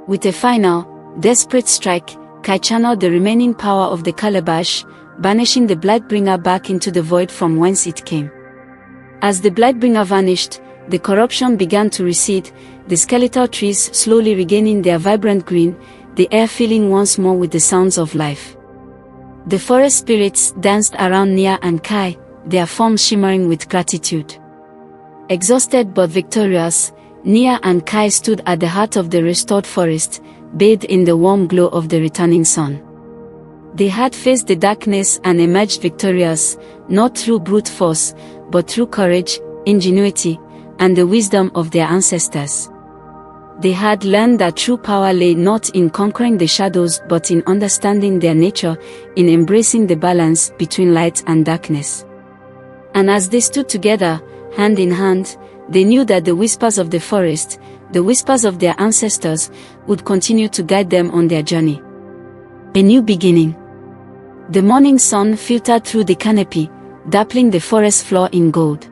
With a final, desperate strike, Kai channeled the remaining power of the calabash, banishing the Blightbringer back into the void from whence it came. As the Blightbringer vanished, the corruption began to recede, the skeletal trees slowly regaining their vibrant green, the air filling once more with the sounds of life. The forest spirits danced around Nia and Kai, their forms shimmering with gratitude. Exhausted but victorious, Nia and Kai stood at the heart of the restored forest, bathed in the warm glow of the returning sun. They had faced the darkness and emerged victorious, not through brute force, but through courage, ingenuity, and the wisdom of their ancestors. They had learned that true power lay not in conquering the shadows but in understanding their nature, in embracing the balance between light and darkness. And as they stood together, hand in hand, they knew that the whispers of the forest, the whispers of their ancestors, would continue to guide them on their journey. A new beginning. The morning sun filtered through the canopy, dappling the forest floor in gold.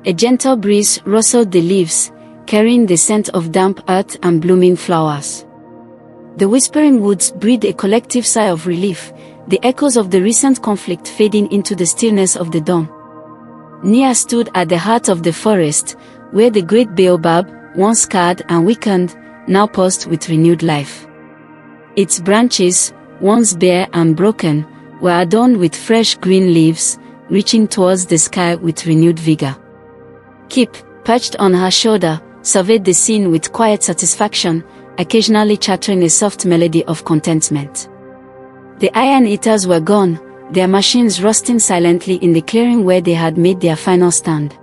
A gentle breeze rustled the leaves, carrying the scent of damp earth and blooming flowers. The whispering woods breathed a collective sigh of relief, the echoes of the recent conflict fading into the stillness of the dawn. Nia stood at the heart of the forest, where the great baobab, once scarred and weakened, now pulsed with renewed life. Its branches, once bare and broken, were adorned with fresh green leaves, reaching towards the sky with renewed vigor. Kip, perched on her shoulder, surveyed the scene with quiet satisfaction, occasionally chattering a soft melody of contentment. The iron eaters were gone, their machines rusting silently in the clearing where they had made their final stand.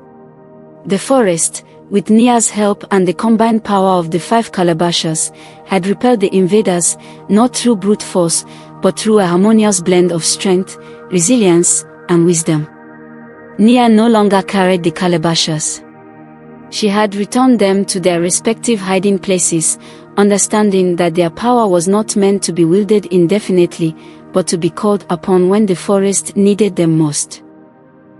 The forest, with Nia's help and the combined power of the 5 calabashes, had repelled the invaders, not through brute force, but through a harmonious blend of strength, resilience, and wisdom. Nia no longer carried the calabashes. She had returned them to their respective hiding places, understanding that their power was not meant to be wielded indefinitely, but to be called upon when the forest needed them most.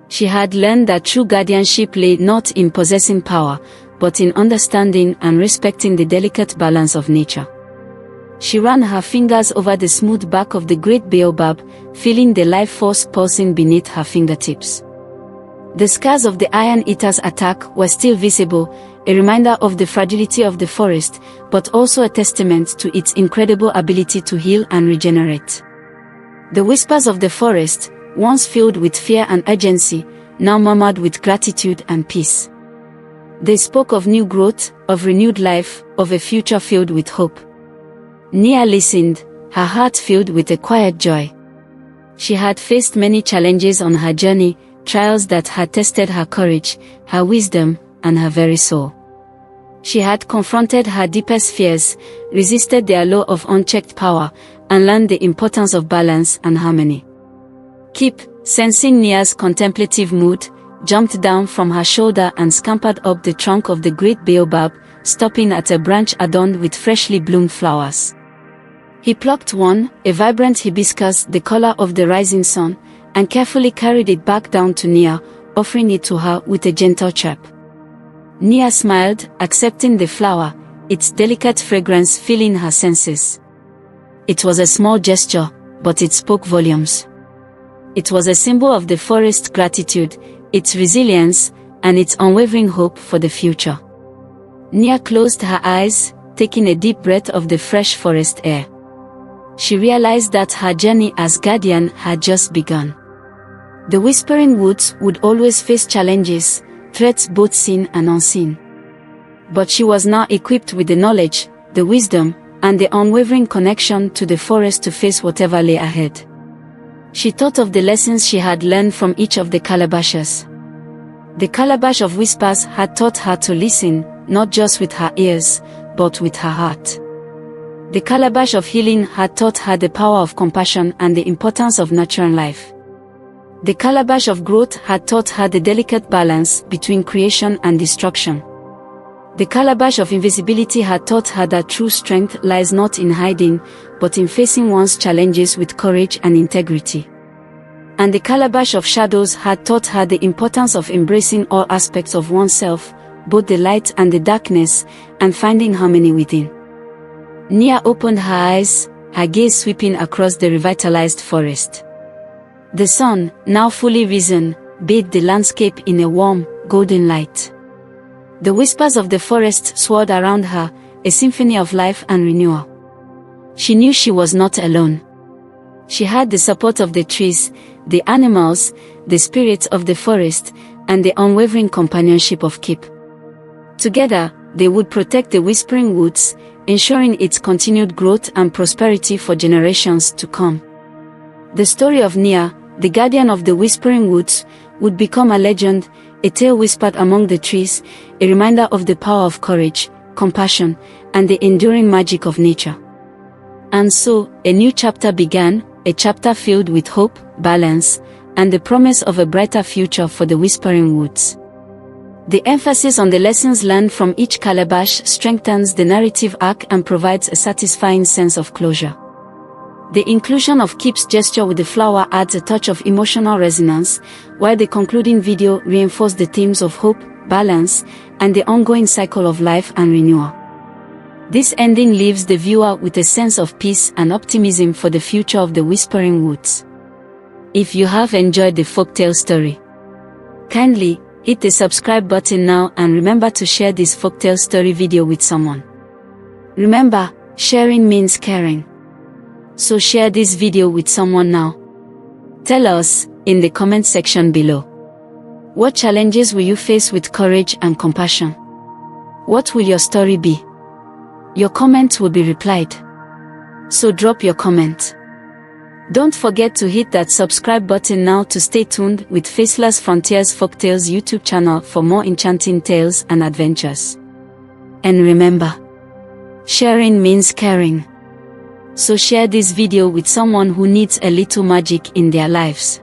She had learned that true guardianship lay not in possessing power, but in understanding and respecting the delicate balance of nature. She ran her fingers over the smooth back of the great baobab, feeling the life force pulsing beneath her fingertips. The scars of the Iron Eater's attack were still visible, a reminder of the fragility of the forest, but also a testament to its incredible ability to heal and regenerate. The whispers of the forest, once filled with fear and urgency, now murmured with gratitude and peace. They spoke of new growth, of renewed life, of a future filled with hope. Nia listened, her heart filled with a quiet joy. She had faced many challenges on her journey, trials that had tested her courage, her wisdom, and her very soul. She had confronted her deepest fears, resisted the allure of unchecked power, and learned the importance of balance and harmony. Kip, sensing Nia's contemplative mood, jumped down from her shoulder and scampered up the trunk of the great baobab, stopping at a branch adorned with freshly bloomed flowers. He plucked one, a vibrant hibiscus the color of the rising sun, and carefully carried it back down to Nia, offering it to her with a gentle chirp. Nia smiled, accepting the flower, its delicate fragrance filling her senses. It was a small gesture, but it spoke volumes. It was a symbol of the forest's gratitude, its resilience, and its unwavering hope for the future. Nia closed her eyes, taking a deep breath of the fresh forest air. She realized that her journey as guardian had just begun. The Whispering Woods would always face challenges, threats both seen and unseen. But she was now equipped with the knowledge, the wisdom, and the unwavering connection to the forest to face whatever lay ahead. She thought of the lessons she had learned from each of the calabashes. The Calabash of Whispers had taught her to listen, not just with her ears, but with her heart. The Calabash of Healing had taught her the power of compassion and the importance of nurturing life. The Calabash of Growth had taught her the delicate balance between creation and destruction. The Calabash of Invisibility had taught her that true strength lies not in hiding, but in facing one's challenges with courage and integrity. And the Calabash of Shadows had taught her the importance of embracing all aspects of oneself, both the light and the darkness, and finding harmony within. Nia opened her eyes, her gaze sweeping across the revitalized forest. The sun, now fully risen, bathed the landscape in a warm, golden light. The whispers of the forest swirled around her, a symphony of life and renewal. She knew she was not alone. She had the support of the trees, the animals, the spirits of the forest, and the unwavering companionship of Kip. Together, they would protect the Whispering Woods, ensuring its continued growth and prosperity for generations to come. The story of Nia, the guardian of the Whispering Woods, would become a legend, a tale whispered among the trees, a reminder of the power of courage, compassion, and the enduring magic of nature. And so, a new chapter began, a chapter filled with hope, balance, and the promise of a brighter future for the Whispering Woods. The emphasis on the lessons learned from each calabash strengthens the narrative arc and provides a satisfying sense of closure. The inclusion of Kip's gesture with the flower adds a touch of emotional resonance, while the concluding video reinforced the themes of hope, balance, and the ongoing cycle of life and renewal. This ending leaves the viewer with a sense of peace and optimism for the future of the Whispering Woods. If you have enjoyed the folktale story, kindly hit the subscribe button now and remember to share this folktale story video with someone. Remember, sharing means caring. So share this video with someone now. Tell us, in the comment section below. What challenges will you face with courage and compassion? What will your story be? Your comment will be replied. So drop your comment. Don't forget to hit that subscribe button now to stay tuned with Faceless Frontiers Folktales YouTube channel for more enchanting tales and adventures. And remember, sharing means caring. So share this video with someone who needs a little magic in their lives.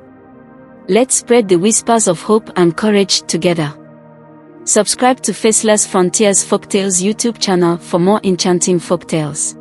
Let's spread the whispers of hope and courage together. Subscribe to Faceless Frontiers Folktales YouTube channel for more enchanting folktales.